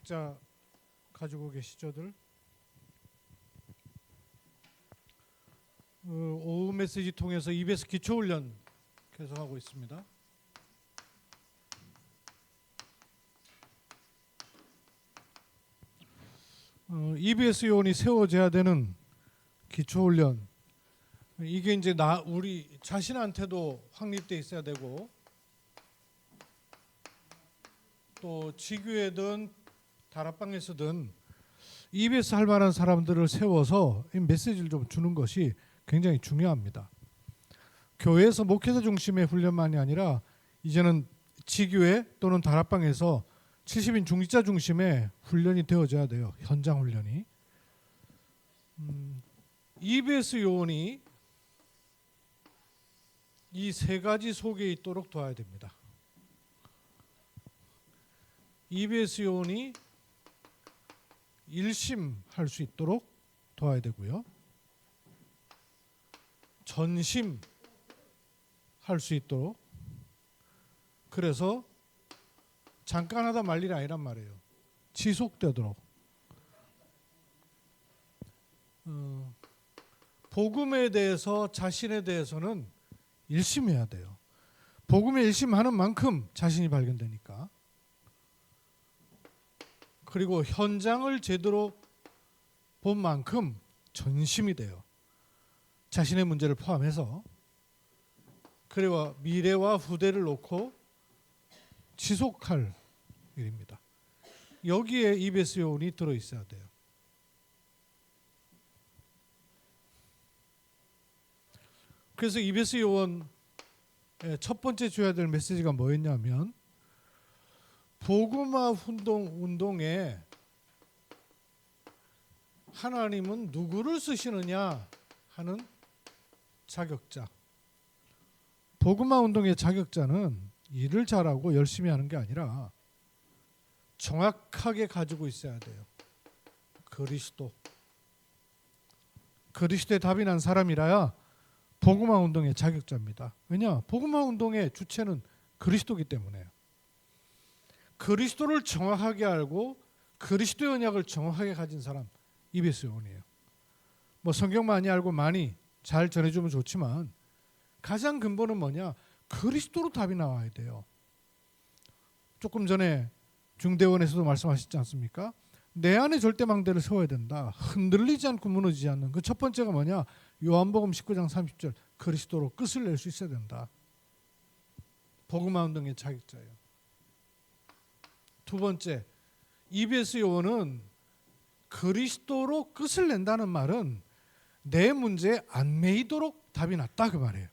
각자 가지고 계시죠들? 오후 메시지 통해서 EBS 기초훈련 계속하고 있습니다. EBS 요원이 세워져야 되는 기초훈련, 이게 이제 우리 자신한테도 확립돼 있어야 되고, 또 지교회든 다락방에서든 EBS 할 만한 사람들을 세워서 이 메시지를 좀 주는 것이 굉장히 중요합니다. 교회에서 목회자 중심의 훈련만이 아니라 이제는 지교회 또는 다락방에서 70인 중직자 중심의 훈련이 되어져야 돼요. 현장 훈련이. EBS 요원이 이 세 가지 속에 있도록 도와야 됩니다. EBS 요원이 일심할 수 있도록 도와야 되고요. 전심할 수 있도록. 그래서 잠깐 하다 말 일이 아니란 말이에요. 지속되도록. 복음에 대해서, 자신에 대해서는 일심해야 돼요. 복음에 일심하는 만큼 자신이 발견되니까. 그리고 현장을 제대로 본 만큼 전심이 돼요. 자신의 문제를 포함해서. 그리고 미래와 후대를 놓고 지속할 일입니다. 여기에 EBS 요원이 들어있어야 돼요. 그래서 EBS 요원의 첫 번째 줘야 될 메시지가 뭐였냐면, 복음화 운동에 하나님은 누구를 쓰시느냐 하는 자격자. 복음화 운동의 자격자는 일을 잘하고 열심히 하는 게 아니라 정확하게 가지고 있어야 돼요. 그리스도에 답이 난 사람이라야 복음화 운동의 자격자입니다. 왜냐? 복음화 운동의 주체는 그리스도이기 때문에요. 그리스도를 정확하게 알고 그리스도의 언약을 정확하게 가진 사람, EBS 요원이에요. 뭐 성경 많이 알고 많이 잘 전해주면 좋지만 가장 근본은 뭐냐? 그리스도로 답이 나와야 돼요. 조금 전에 중대원에서도 말씀하셨지 않습니까? 내 안에 절대망대를 세워야 된다. 흔들리지 않고 무너지지 않는. 그 첫 번째가 뭐냐? 요한복음 19장 30절, 그리스도로 끝을 낼 수 있어야 된다. 복음화 운동의 자격자예요. 두 번째, EBS 요원은 그리스도로 끝을 낸다는 말은 내 문제에 안 매이도록 답이 났다 그 말이에요.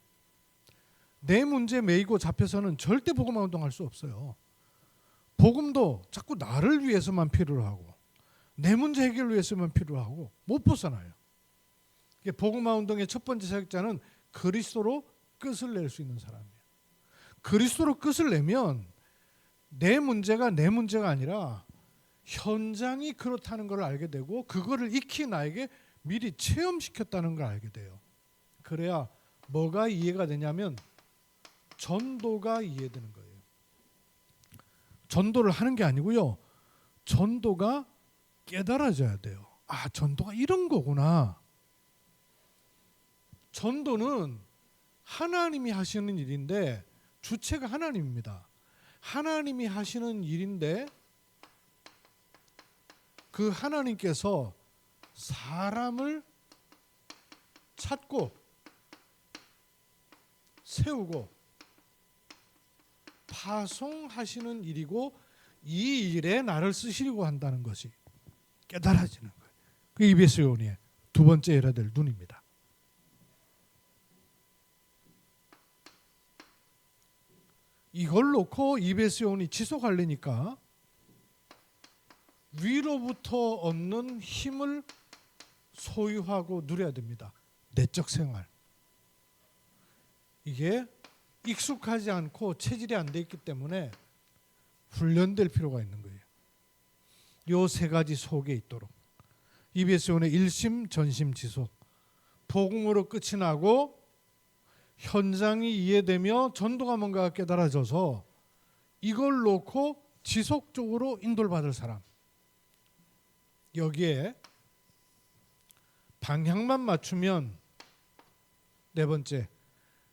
내 문제에 매이고 잡혀서는 절대 복음화 운동할 수 없어요. 복음도 자꾸 나를 위해서만 필요로 하고 내 문제 해결을 위해서만 필요로 하고 못 벗어나요. 복음화 운동의 첫 번째 자격자는 그리스도로 끝을 낼 수 있는 사람이에요. 그리스도로 끝을 내면 내 문제가 내 문제가 아니라 현장이 그렇다는 걸 알게 되고 그거를 익히 나에게 미리 체험시켰다는 걸 알게 돼요. 그래야 뭐가 이해가 되냐면 전도가 이해되는 거예요. 전도를 하는 게 아니고요. 전도가 깨달아져야 돼요. 아, 전도가 이런 거구나. 전도는 하나님이 하시는 일인데 주체가 하나님입니다. 하나님이 하시는 일인데 그 하나님께서 사람을 찾고 세우고 파송하시는 일이고 이 일에 나를 쓰시려고 한다는 것이 깨달아지는 거예요. 그 EBS 요원의 두 번째 열어야 될 눈입니다. 이걸 놓고 EBS 요원이 지속하려니까 위로부터 얻는 힘을 소유하고 누려야 됩니다. 내적 생활. 이게 익숙하지 않고 체질이 안 돼 있기 때문에 훈련될 필요가 있는 거예요. 요 세 가지 속에 있도록. EBS 요원의 일심, 전심, 지속. 복음으로 끝이 나고 현장이 이해되며 전도가 뭔가 깨달아져서 이걸 놓고 지속적으로 인도를 받을 사람. 여기에 방향만 맞추면 네 번째,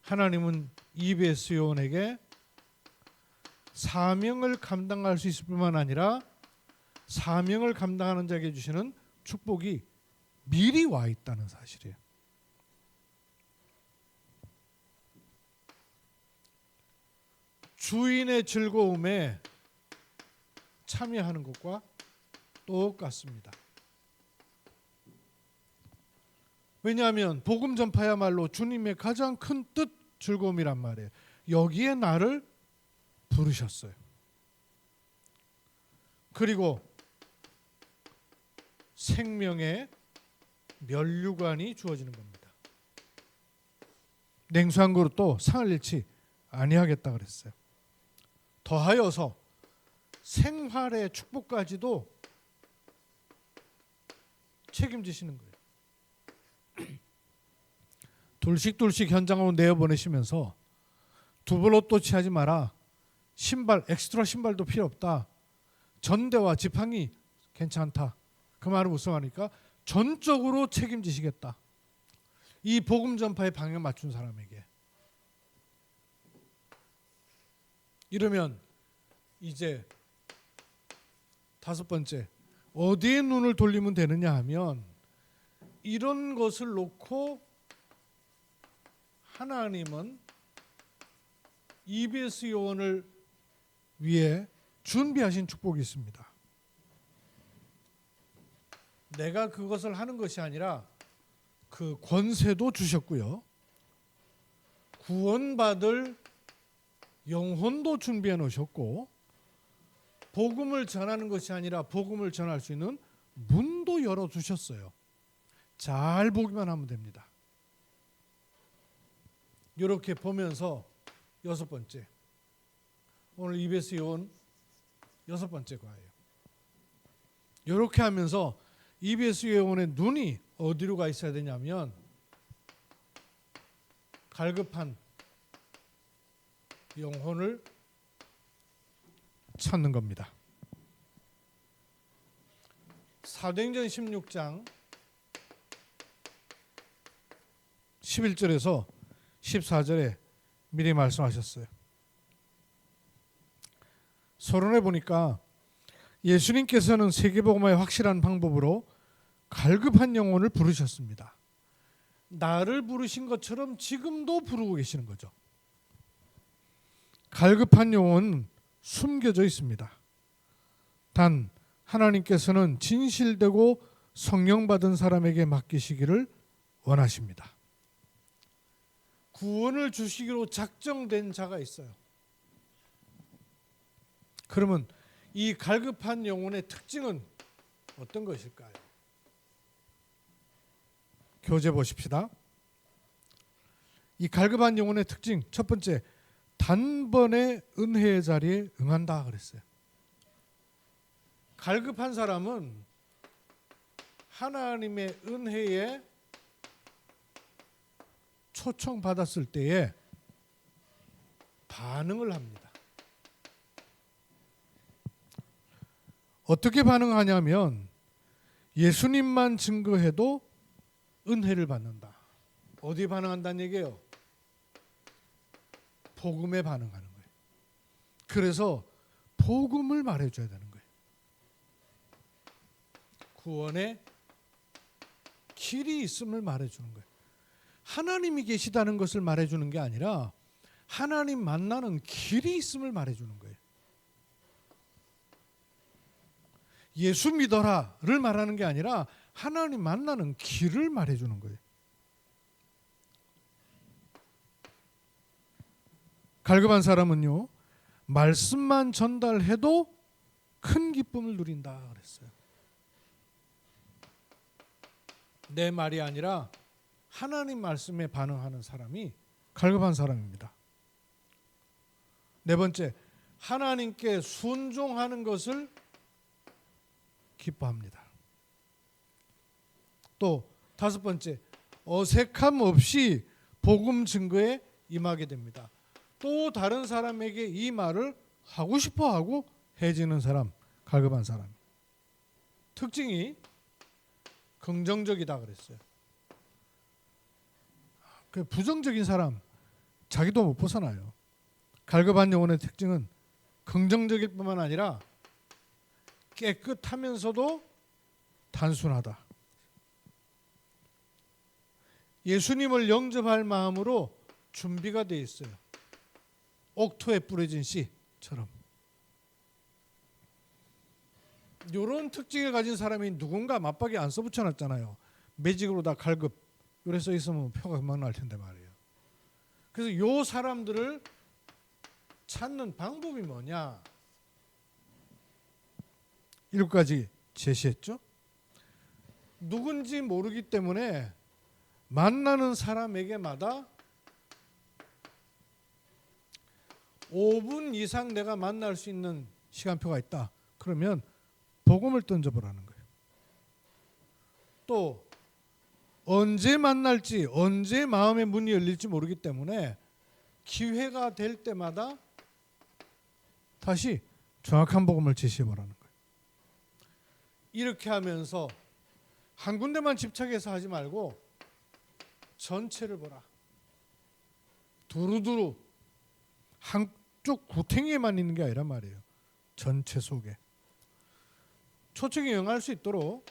하나님은 EBS 요원에게 사명을 감당할 수 있을 뿐만 아니라 사명을 감당하는 자에게 주시는 축복이 미리 와 있다는 사실이에요. 주인의 즐거움에 참여하는 것과 똑같습니다. 왜냐하면 복음 전파야말로 주님의 가장 큰 뜻, 즐거움이란 말이에요. 여기에 나를 부르셨어요. 그리고 생명의 면류관이 주어지는 겁니다. 냉수 한 그릇도 상을 잃지 아니하겠다 그랬어요. 더하여서 생활의 축복까지도 책임지시는 거예요. 둘씩 현장으로 내어보내시면서 두벌 옷도 취하지 마라. 신발, 엑스트라 신발도 필요 없다. 전대와 지팡이 괜찮다. 그 말을 무슨 말입니까? 전적으로 책임지시겠다. 이 복음 전파의 방향 맞춘 사람에게. 이러면 이제 다섯 번째, 어디에 눈을 돌리면 되느냐 하면 이런 것을 놓고 하나님은 EBS 요원을 위해 준비하신 축복이 있습니다. 내가 그것을 하는 것이 아니라 그 권세도 주셨고요. 구원받을 영혼도 준비해 놓으셨고, 복음을 전하는 것이 아니라 복음을 전할 수 있는 문도 열어주셨어요. 잘 보기만 하면 됩니다. 이렇게 보면서 여섯 번째, 오늘 EBS 요원 여섯 번째 과예요. 이렇게 하면서 EBS 요원의 눈이 어디로 가 있어야 되냐면 갈급한 영혼을 찾는 겁니다. 사도행전 16장 11절에서 14절에 미리 말씀하셨어요. 서론에 보니까 예수님께서는 세계복음화의 확실한 방법으로 갈급한 영혼을 부르셨습니다. 나를 부르신 것처럼 지금도 부르고 계시는 거죠. 갈급한 영혼은 숨겨져 있습니다. 단 하나님께서는 진실되고 성령 받은 사람에게 맡기시기를 원하십니다. 구원을 주시기로 작정된 자가 있어요. 그러면 이 갈급한 영혼의 특징은 어떤 것일까요? 교재 보십시다. 이 갈급한 영혼의 특징, 첫 번째, 단번에 은혜의 자리에 응한다 그랬어요. 갈급한 사람은 하나님의 은혜에 초청받았을 때에 반응을 합니다. 어떻게 반응하냐면 예수님만 증거해도 은혜를 받는다. 어디에 반응한다는 얘기예요? 복음에 반응하는 거예요. 그래서 복음을 말해줘야 되는 거예요. 구원의 길이 있음을 말해주는 거예요. 하나님이 계시다는 것을 말해주는 게 아니라 하나님 만나는 길이 있음을 말해주는 거예요. 예수 믿어라를 말하는 게 아니라 하나님 만나는 길을 말해주는 거예요. 갈급한 사람은요, 말씀만 전달해도 큰 기쁨을 누린다 그랬어요. 내 말이 아니라 하나님 말씀에 반응하는 사람이 갈급한 사람입니다. 네 번째, 하나님께 순종하는 것을 기뻐합니다. 또 다섯 번째, 어색함 없이 복음 증거에 임하게 됩니다. 또 다른 사람에게 이 말을 하고 싶어 하고 해지는 사람, 갈급한 사람. 특징이 긍정적이다 그랬어요. 그 부정적인 사람 자기도 못 벗어나요. 갈급한 영혼의 특징은 긍정적일 뿐만 아니라 깨끗하면서도 단순하다. 예수님을 영접할 마음으로 준비가 되어 있어요. 옥토에 뿌려진 씨처럼. 이런 특징을 가진 사람이 누군가 맞박에 안 써붙여놨잖아요. 매직으로 다 갈급 이래 써 있으면 표가 금방 날 텐데 말이에요. 그래서 이 사람들을 찾는 방법이 뭐냐? 이렇게까지 제시했죠. 누군지 모르기 때문에 만나는 사람에게마다 5분 이상 내가 만날 수 있는 시간표가 있다. 그러면 복음을 던져보라는 거예요. 또 언제 만날지, 언제 마음의 문이 열릴지 모르기 때문에 기회가 될 때마다 다시 정확한 복음을 제시해보라는 거예요. 이렇게 하면서 한 군데만 집착해서 하지 말고 전체를 보라. 두루두루 한쪽 구탱이에만 있는 게 아니란 말이에요. 전체 속에. 초청이 응할 수 있도록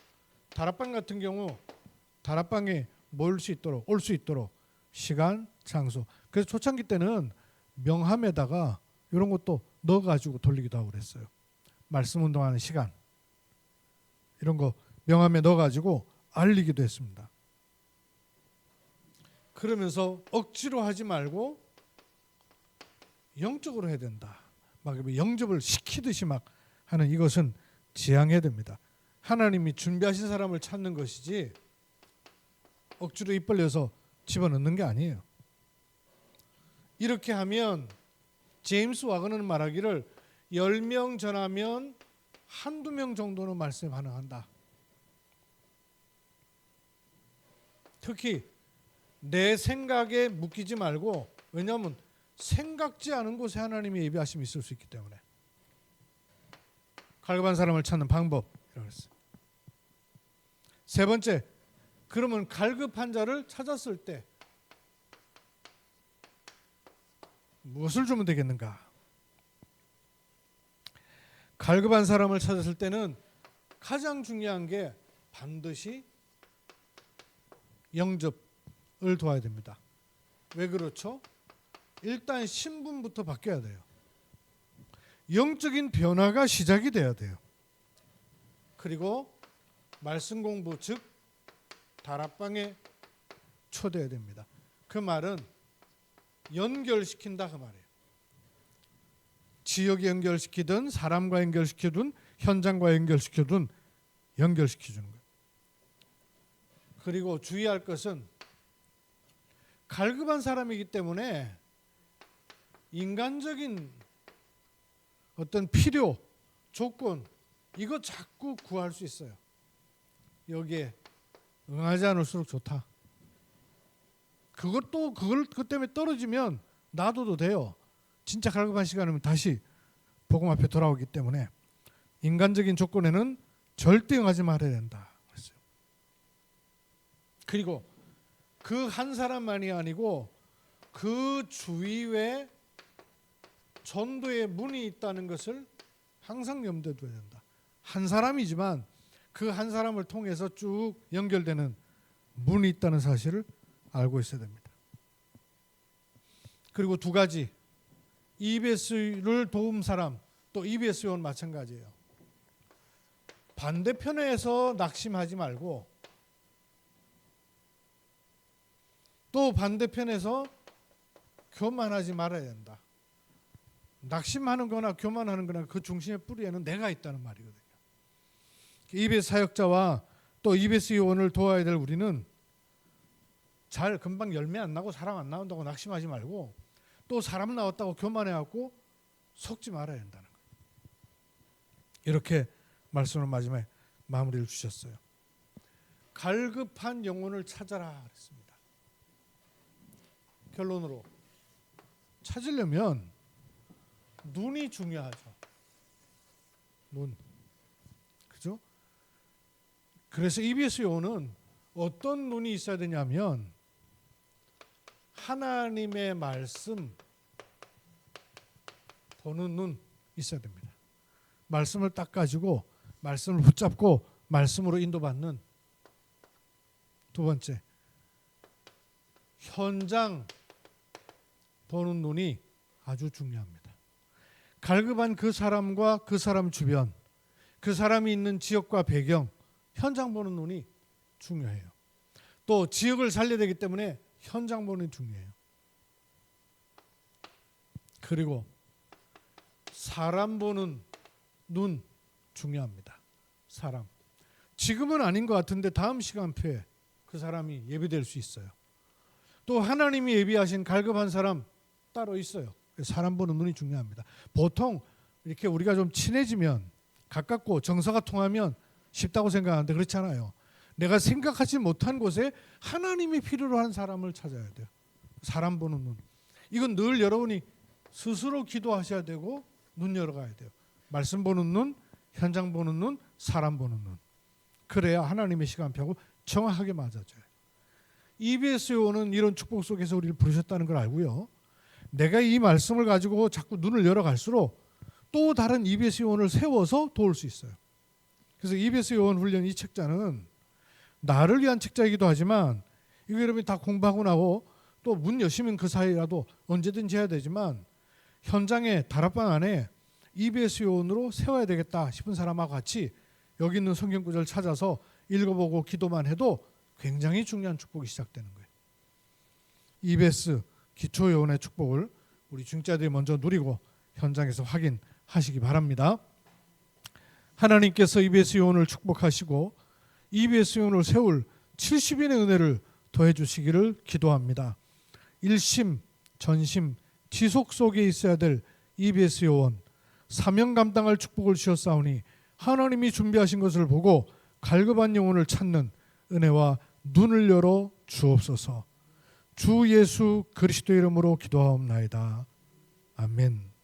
다락방 같은 경우 다락방에 올 수 있도록 시간, 장소. 그래서 초창기 때는 명함에다가 이런 것도 넣어가지고 돌리기도 하고 그랬어요. 말씀 운동하는 시간 이런 거 명함에 넣어가지고 알리기도 했습니다. 그러면서 억지로 하지 말고 영적으로 해야 된다. 막 영접을 시키듯이 막 하는 이것은 지양해야 됩니다. 하나님이 준비하신 사람을 찾는 것이지 억지로 입 벌려서 집어넣는 게 아니에요. 이렇게 하면 제임스 와거는 말하기를 10명 전하면 한두 명 정도는 말씀에 반응한다. 특히 내 생각에 묶이지 말고, 왜냐하면 생각지 않은 곳에 하나님의 예비하심이 있을 수 있기 때문에. 갈급한 사람을 찾는 방법이라고 했어요. 세 번째, 그러면 갈급한 자를 찾았을 때 무엇을 주면 되겠는가? 갈급한 사람을 찾았을 때는 가장 중요한 게 반드시 영접을 도와야 됩니다. 왜 그렇죠? 일단 신분부터 바뀌어야 돼요. 영적인 변화가 시작이 돼야 돼요. 그리고 말씀 공부, 즉 다락방에 초대해야 됩니다. 그 말은 연결시킨다 그 말이에요. 지역에 연결시키든 사람과 연결시키든 현장과 연결시키든 연결시켜주는 거예요. 그리고 주의할 것은 갈급한 사람이기 때문에 인간적인 어떤 필요, 조건 이거 자꾸 구할 수 있어요. 여기에 응하지 않을수록 좋다. 그것 때문에 떨어지면 놔둬도 돼요. 진짜 갈급한 시간이면 다시 복음 앞에 돌아오기 때문에 인간적인 조건에는 절대 응하지 말아야 된다. 그랬어요. 그리고 그 한 사람만이 아니고 그 주위에 전도의 문이 있다는 것을 항상 염두에 둬야 된다. 한 사람이지만 그 한 사람을 통해서 쭉 연결되는 문이 있다는 사실을 알고 있어야 됩니다. 그리고 두 가지, EBS를 도움 사람, 또 EBS 요원 마찬가지예요. 반대편에서 낙심하지 말고 또 반대편에서 교만하지 말아야 된다. 낙심하는 거나 교만하는 거나 그 중심의 뿌리에는 내가 있다는 말이거든요. EBS 사역자와 또 EBS 요원을 도와야 될 우리는 잘 금방 열매 안 나고 사람 안 나온다고 낙심하지 말고 또 사람 나왔다고 교만해갖고 속지 말아야 된다는 거예요. 이렇게 말씀을 마지막에 마무리를 주셨어요. 갈급한 영혼을 찾아라 그랬습니다. 결론으로 찾으려면 눈이 중요하죠. 눈. 그죠? 그래서 EBS 요원은 어떤 눈이 있어야 되냐면 하나님의 말씀 보는 눈 있어야 됩니다. 말씀을 딱 가지고 말씀을 붙잡고 말씀으로 인도받는. 두 번째, 현장 보는 눈이 아주 중요합니다. 갈급한 그 사람과 그 사람 주변, 그 사람이 있는 지역과 배경, 현장 보는 눈이 중요해요. 또 지역을 살려야 되기 때문에 현장 보는 눈이 중요해요. 그리고 사람 보는 눈 중요합니다. 사람. 지금은 아닌 것 같은데 다음 시간표에 그 사람이 예비될 수 있어요. 또 하나님이 예비하신 갈급한 사람 따로 있어요. 사람 보는 눈이 중요합니다. 보통 이렇게 우리가 좀 친해지면 가깝고 정서가 통하면 쉽다고 생각하는데 그렇잖아요. 내가 생각하지 못한 곳에 하나님이 필요로 한 사람을 찾아야 돼요. 사람 보는 눈. 이건 늘 여러분이 스스로 기도하셔야 되고 눈 열어가야 돼요. 말씀 보는 눈, 현장 보는 눈, 사람 보는 눈. 그래야 하나님의 시간표하고 정확하게 맞아져요. EBS 요원은 이런 축복 속에서 우리를 부르셨다는 걸 알고요. 내가 이 말씀을 가지고 자꾸 눈을 열어갈수록 또 다른 EBS 요원을 세워서 도울 수 있어요. 그래서 EBS 요원 훈련 이 책자는 나를 위한 책자이기도 하지만 이거 여러분이 다 공부하고 나고 또 문 여시면 그 사이라도 언제든지 해야 되지만 현장에 다락방 안에 EBS 요원으로 세워야 되겠다 싶은 사람하고 같이 여기 있는 성경 구절을 찾아서 읽어보고 기도만 해도 굉장히 중요한 축복이 시작되는 거예요. EBS 기초 요원의 축복을 우리 중자들이 먼저 누리고 현장에서 확인하시기 바랍니다. 하나님께서 EBS 요원을 축복하시고 EBS 요원을 세울 70인의 은혜를 더해 주시기를 기도합니다. 일심, 전심, 지속 속에 있어야 될 EBS 요원, 사명 감당할 축복을 주셨사오니 하나님이 준비하신 것을 보고 갈급한 영혼을 찾는 은혜와 눈을 열어 주옵소서. 주 예수 그리스도 이름으로 기도하옵나이다. 아멘.